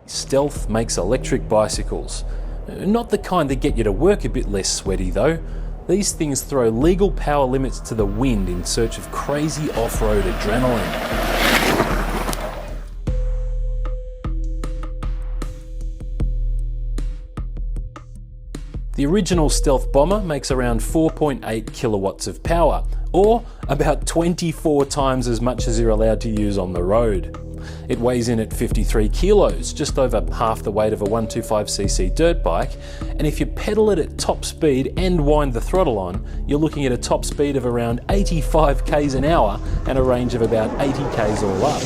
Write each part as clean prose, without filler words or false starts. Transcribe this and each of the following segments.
Stealth makes electric bicycles. Not the kind that get you to work a bit less sweaty though. These things throw legal power limits to the wind in search of crazy off-road adrenaline. The original Stealth Bomber makes around 4.8 kilowatts of power, or about 24 times as much as you're allowed to use on the road. It weighs in at 53 kilos, just over half the weight of a 125cc dirt bike, and if you pedal it at top speed and wind the throttle on, you're looking at a top speed of around 85 k's an hour and a range of about 80 k's all up.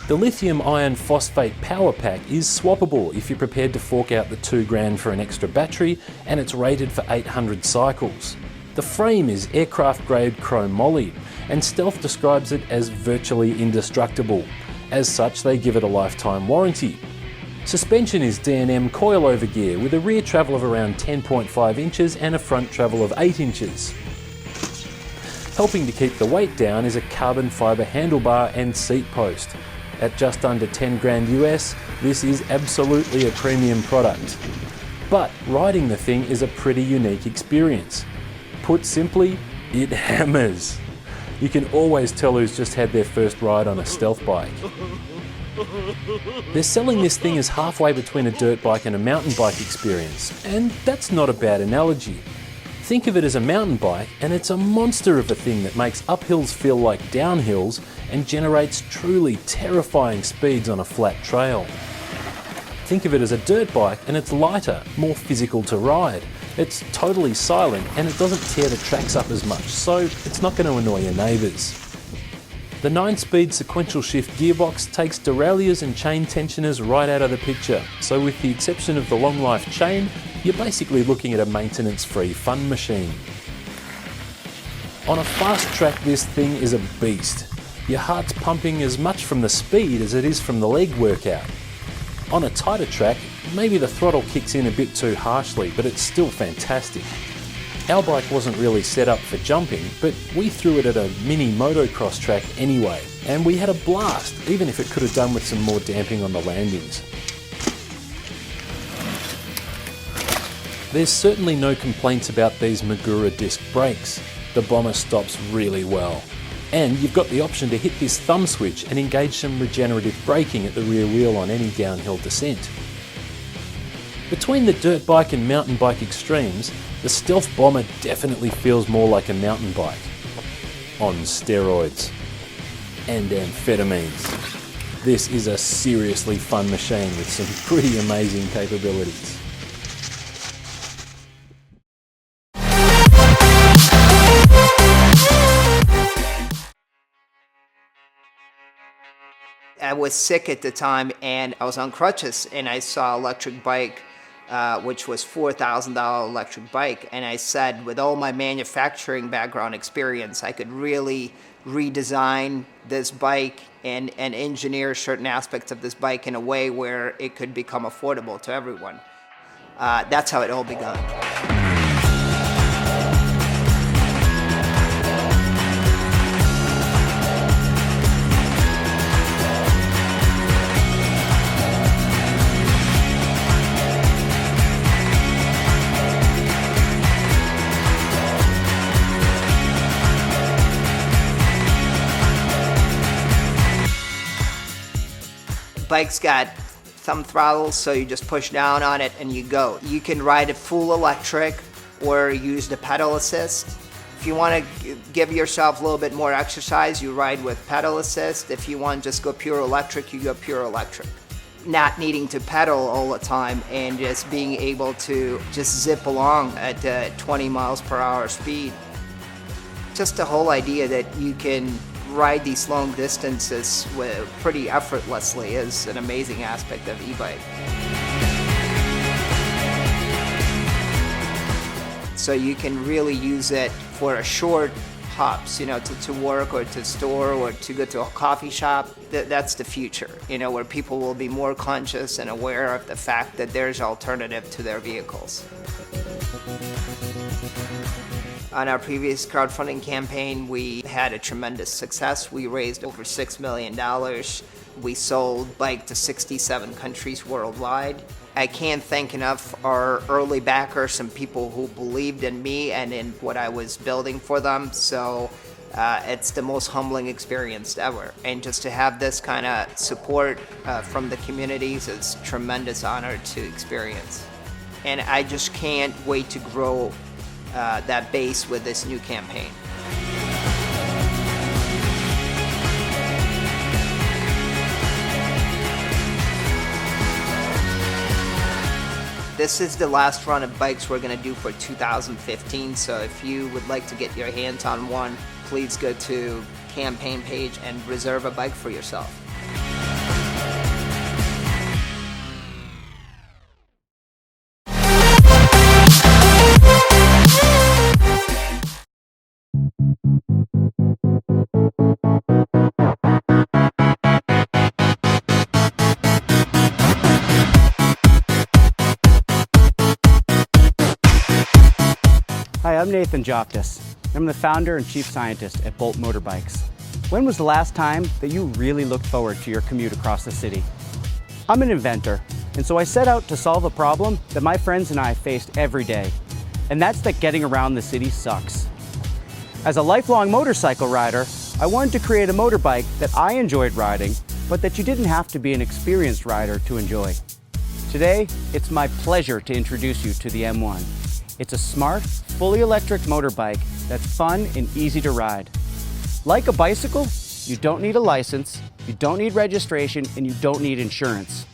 The lithium iron phosphate power pack is swappable if you're prepared to fork out the $2,000 for an extra battery, and it's rated for 800 cycles. The frame is aircraft grade chrome moly, and Stealth describes it as virtually indestructible. As such, they give it a lifetime warranty. Suspension is D&M coilover gear with a rear travel of around 10.5 inches and a front travel of 8 inches. Helping to keep the weight down is a carbon fibre handlebar and seat post. At just under $10,000 US, this is absolutely a premium product. But riding the thing is a pretty unique experience. Put simply, it hammers. You can always tell who's just had their first ride on a Stealth bike. They're selling this thing as halfway between a dirt bike and a mountain bike experience, and that's not a bad analogy. Think of it as a mountain bike, and it's a monster of a thing that makes uphills feel like downhills and generates truly terrifying speeds on a flat trail. Think of it as a dirt bike, and it's lighter, more physical to ride. It's totally silent, and it doesn't tear the tracks up as much, so it's not going to annoy your neighbours. The 9-speed sequential shift gearbox takes derailleurs and chain tensioners right out of the picture, so with the exception of the long life chain, you're basically looking at a maintenance-free fun machine. On a fast track, this thing is a beast. Your heart's pumping as much from the speed as it is from the leg workout. On a tighter track, maybe the throttle kicks in a bit too harshly, but it's still fantastic. Our bike wasn't really set up for jumping, but we threw it at a mini motocross track anyway, and we had a blast, even if it could have done with some more damping on the landings. There's certainly no complaints about these Magura disc brakes. The Bomber stops really well. And you've got the option to hit this thumb switch and engage some regenerative braking at the rear wheel on any downhill descent. Between the dirt bike and mountain bike extremes, the Stealth Bomber definitely feels more like a mountain bike. On steroids. And amphetamines. This is a seriously fun machine with some pretty amazing capabilities. I was sick at the time and I was on crutches, and I saw an electric bike, which was $4,000 electric bike, and I said, with all my manufacturing background experience, I could really redesign this bike and engineer certain aspects of this bike in a way where it could become affordable to everyone. That's how it all began. Bike's got thumb throttles, so you just push down on it and you go. You can ride it full electric or use the pedal assist. If you want to give yourself a little bit more exercise, you ride with pedal assist. If you want to just go pure electric, you go pure electric. Not needing to pedal all the time and just being able to just zip along at 20 miles per hour speed. Just the whole idea that you can ride these long distances pretty effortlessly is an amazing aspect of e-bike. So you can really use it for a short hubs, to work or to store or to go to a coffee shop. That's the future, where people will be more conscious and aware of the fact that there's alternative to their vehicles. On our previous crowdfunding campaign, we had a tremendous success. We raised over $6 million. We sold bike to 67 countries worldwide. I can't thank enough our early backers and people who believed in me and in what I was building for them. So it's the most humbling experience ever. And just to have this kind of support from the communities is a tremendous honor to experience. And I just can't wait to grow that base with this new campaign. This is the last run of bikes we're going to do for 2015, so if you would like to get your hands on one, please go to campaign page and reserve a bike for yourself. Hi, I'm Nathan Joptis. I'm the founder and chief scientist at Bolt Motorbikes. When was the last time that you really looked forward to your commute across the city? I'm an inventor, and so I set out to solve a problem that my friends and I faced every day, and that's that getting around the city sucks. As a lifelong motorcycle rider, I wanted to create a motorbike that I enjoyed riding, but that you didn't have to be an experienced rider to enjoy. Today, it's my pleasure to introduce you to the M1. It's a smart, fully electric motorbike that's fun and easy to ride. Like a bicycle, you don't need a license, you don't need registration, and you don't need insurance.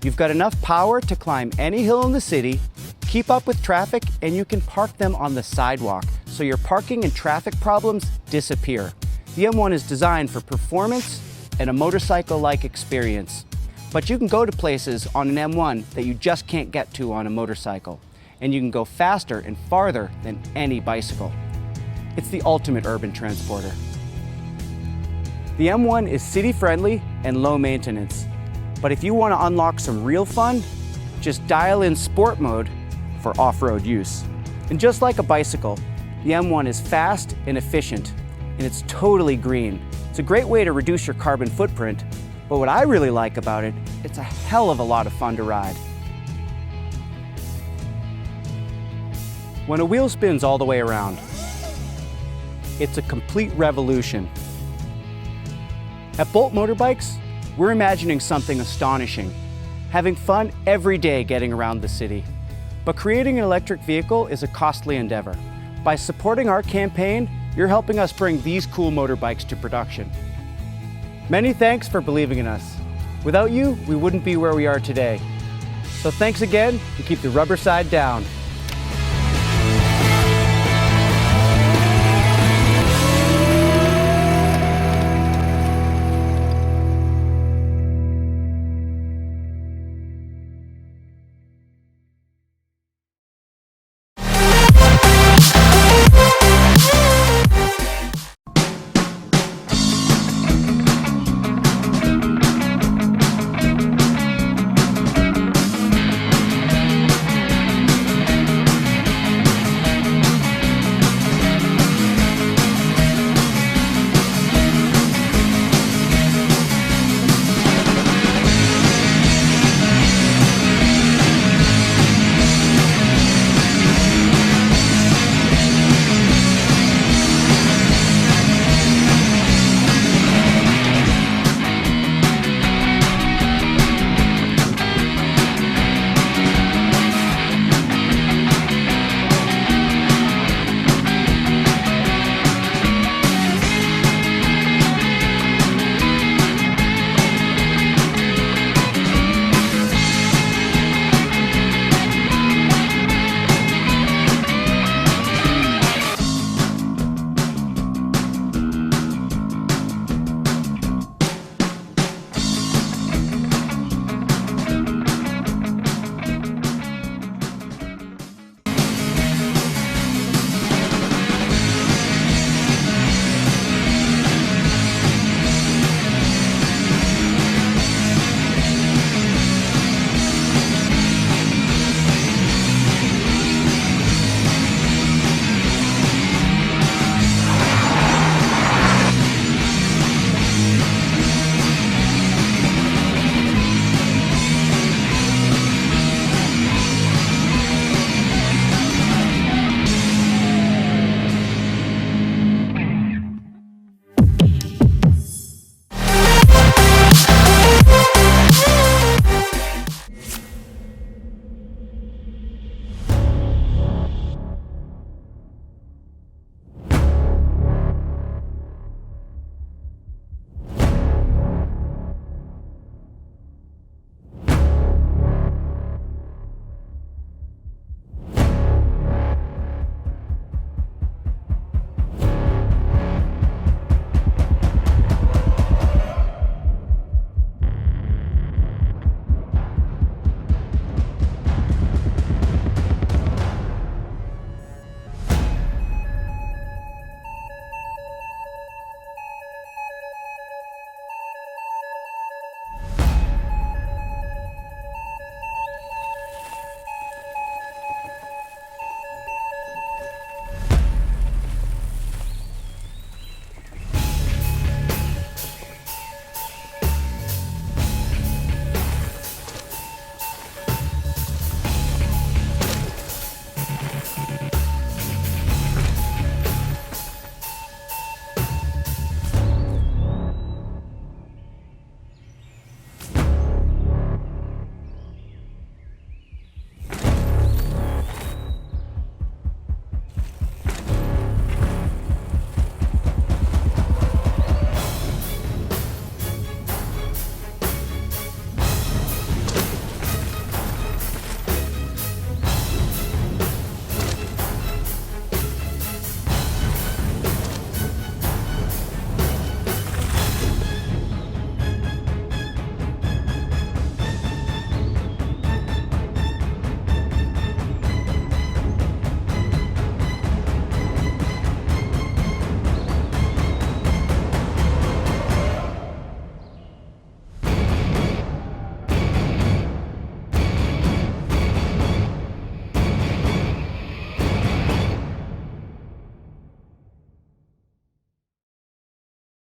You've got enough power to climb any hill in the city, keep up with traffic, and you can park them on the sidewalk, so your parking and traffic problems disappear. The M1 is designed for performance and a motorcycle-like experience. But you can go to places on an M1 that you just can't get to on a motorcycle. And you can go faster and farther than any bicycle. It's the ultimate urban transporter. The M1 is city-friendly and low maintenance. But if you want to unlock some real fun, just dial in sport mode for off-road use. And just like a bicycle, the M1 is fast and efficient, and it's totally green. It's a great way to reduce your carbon footprint, but what I really like about it, it's a hell of a lot of fun to ride. When a wheel spins all the way around, it's a complete revolution. At Bolt Motorbikes, we're imagining something astonishing, having fun every day getting around the city. But creating an electric vehicle is a costly endeavor. By supporting our campaign, you're helping us bring these cool motorbikes to production. Many thanks for believing in us. Without you, we wouldn't be where we are today. So thanks again, and keep the rubber side down.